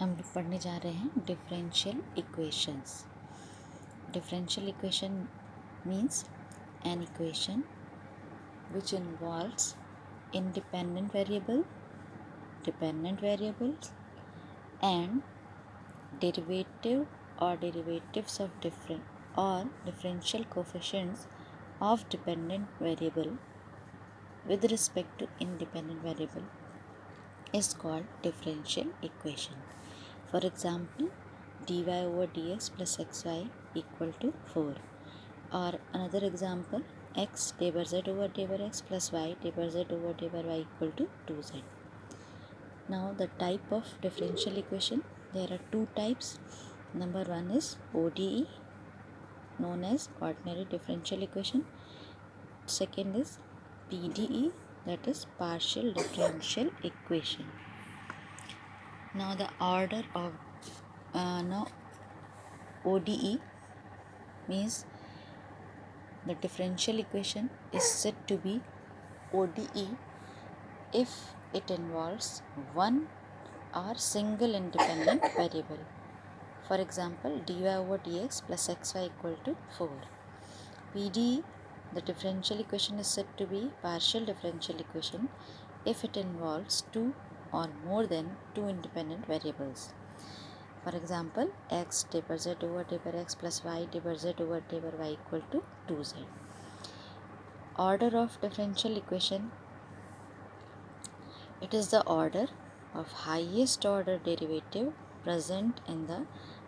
हम लोग पढ़ने जा रहे हैं differential equations. Differential equation means an equation which involves independent variable, dependent variables and derivative or derivatives of different or differential coefficients of dependent variable with respect to independent variable is called differential equation. For example, dy over dx plus xy equal to 4, or another example, x d by z over d by x plus y d by z over d by y equal to 2z. Now the type of differential equation, there are two types. Number one is ODE, known as ordinary differential equation. Second is PDE, that is partial differential equation. Now the order of now ODE means the differential equation is said to be ODE if it involves one or single independent variable. For example, dy over dx plus xy equal to 4. PDE, the differential equation is said to be partial differential equation if it involves two or more than two independent variables. For example, x d by z over d by x plus y d by z over d by y equal to 2z. Order of differential equation, it is the order of highest order derivative present in the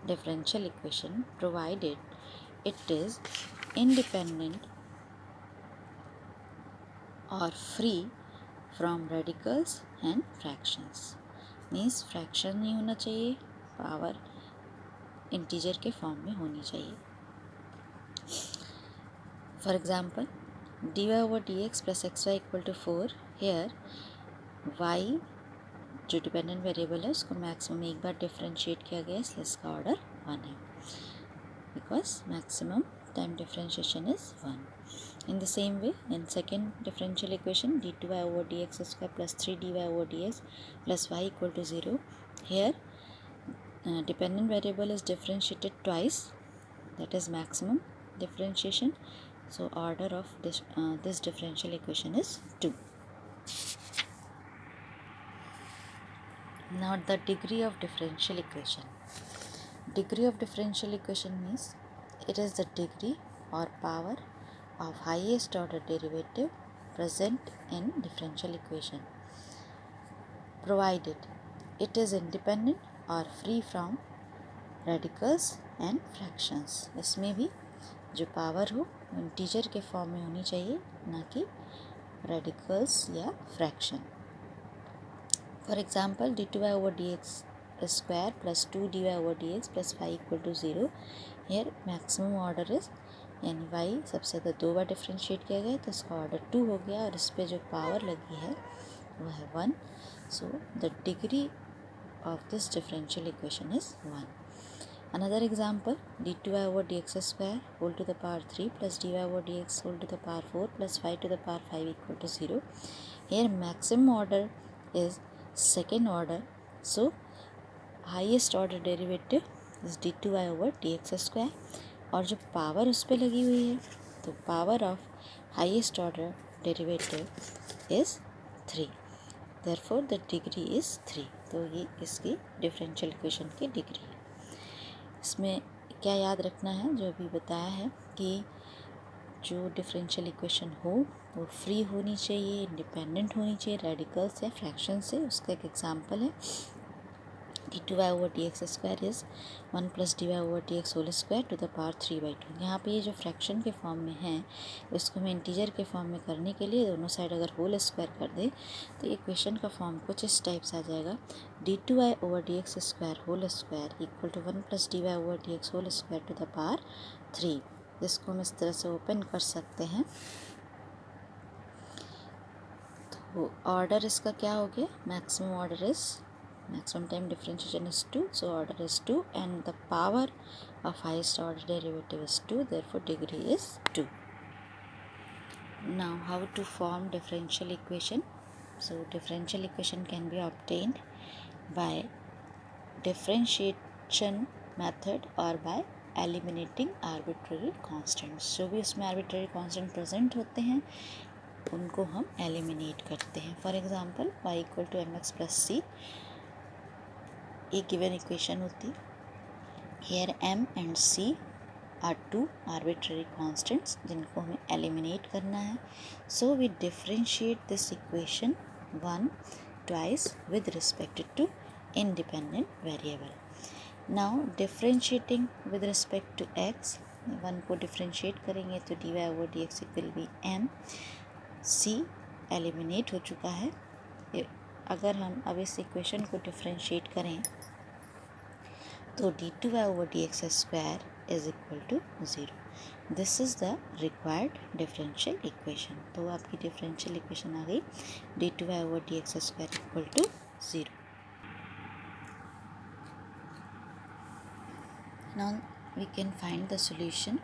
differential equation provided it is independent or free from radicals and fractions. Means fraction नहीं होना चाहिए, power integer के form में होनी चाहिए. For example, dy over dx plus xy equal to 4. here y जो dependent variable है उसको मैक्सिमम एक बार डिफ्रेंशिएट किया गया, इसलिए इसका ऑर्डर 1 है, because maximum time differentiation is 1. In the same way, in second differential equation, d2y over dx square plus 3dy over dx plus y equal to 0. Here, dependent variable is differentiated twice, that is maximum differentiation. So, order of this differential equation is 2. Now, the degree of differential equation. Degree of differential equation means it is the degree or power of highest order derivative present in differential equation, provided it is independent or free from radicals and fractions. इसमें भी जो power हो integer के form में होनी चाहिए, ना कि रेडिकल्स या fraction. For example, d2y over dx square plus 2dy over dx plus y equal to 0. here maximum order is, यानी y सबसे ज़्यादा 2 बार डिफ्रेंशिएट किया गया तो इसका ऑर्डर 2 हो गया, और इस पर जो पावर लगी है वो है 1. So the degree of this differential equation is 1. Another example, d2y over dx square whole to the power 3 plus dy over dx whole to the power 4 plus y to the power 5 equal to 0. here maximum order is second order, so highest order derivative is d2y over dx square, और जो power उस पर लगी हुई है तो power of highest order derivative is 3. Therefore the degree is 3. तो ये इसकी डिफरेंशियल इक्वेशन की डिग्री है. इसमें क्या याद रखना है, जो अभी बताया है कि जो डिफरेंशियल इक्वेशन हो वो फ्री होनी चाहिए, इंडिपेंडेंट होनी चाहिए रेडिकल्स या फ्रैक्शन से. उसका एक एग्जांपल है d2y over dx square is 1 plus dy over dx whole square to the power 3/2. यहाँ पे ये जो फ्रैक्शन के फॉर्म में है इसको हमें इंटीजर के फॉर्म में करने के लिए दोनों साइड अगर होल स्क्वायर कर दे तो इक्वेशन का फॉर्म कुछ इस टाइप से आ जाएगा, d2y over dx square whole square equal to 1 plus dy over dx whole square to the power 3. जिसको हम इस तरह से ओपन कर सकते हैं. तो ऑर्डर इसका क्या हो गया, maximum order is, maximum time differentiation is 2, so order is 2, and the power of highest order derivative is 2, therefore degree is 2. Now how to form differential equation. So differential equation can be obtained by differentiation method और bye eliminating arbitrary constants. जो भी उसमें arbitrary constant present होते हैं उनको हम eliminate करते हैं। For example y equal to M x plus c एक गिवन इक्वेशन होती है। Here m and c are two arbitrary constants जिनको हमें एलिमिनेट करना है। So we differentiate this equation one twice with respect to independent variable. Now differentiating with respect to x, one को differentiate करेंगे तो dy over dx will be m। c eliminate हो चुका है। अगर हम अब इस इक्वेशन को डिफरेंशिएट करें तो d2y over dx square is equal to 0. This is the required differential equation. तो आपकी differential equation आ गई d2y over dx square equal to 0. Now we can find the solution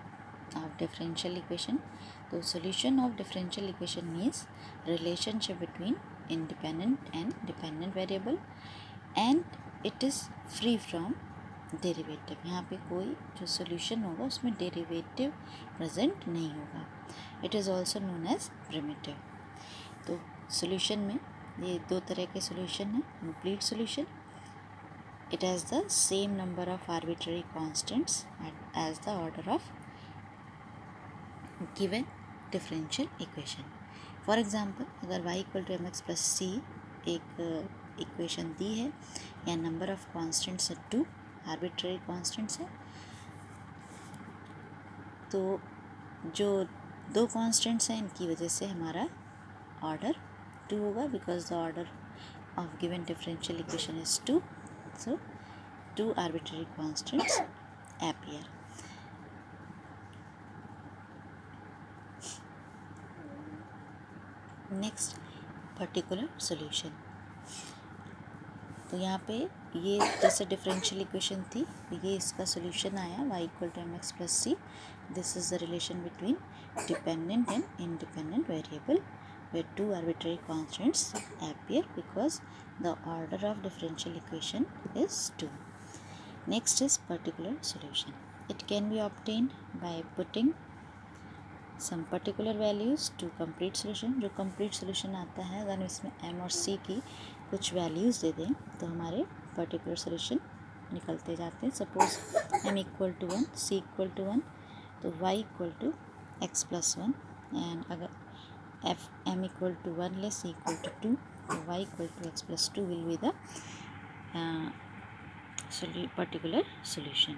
of differential equation. तो solution of differential equation means relationship between independent and dependent variable and it is free from derivative. यहाँ पे कोई जो solution होगा उसमें derivative present नहीं होगा। It is also known as primitive. तो सोल्यूशन में ये दो तरह के सोल्यूशन हैं। Complete solution, it has the same number of arbitrary constants as the order of given differential equation. For example अगर y equal to M x plus c एक equation दी है या नंबर ऑफ कांस्टेंट्स है 2 arbitrary constants है, तो जो दो constants हैं इनकी वजह से हमारा ऑर्डर 2 होगा because the order of given differential equation is 2। So 2 arbitrary constants appear. Next particular solution. तो यहाँ पे ये जैसे डिफरेंशियल इक्वेशन थी ये इसका सॉल्यूशन आया y equal to M x plus C. This is the relation between dependent and independent variable where two arbitrary constants appear because the order of differential equation is 2. Next is particular solution. It can be obtained by putting some particular values to complete solution। जो complete solution आता है अगर इसमें m और c की कुछ values दे दें तो हमारे पर्टिकुलर सोल्यूशन निकलते जाते हैं। Suppose m equal to 1 c equal to 1 तो y equal to x plus 1 and अगर m इक्वल टू 1 ले c इक्वल टू 2 तो y equal to x plus 2 will be the particular solution.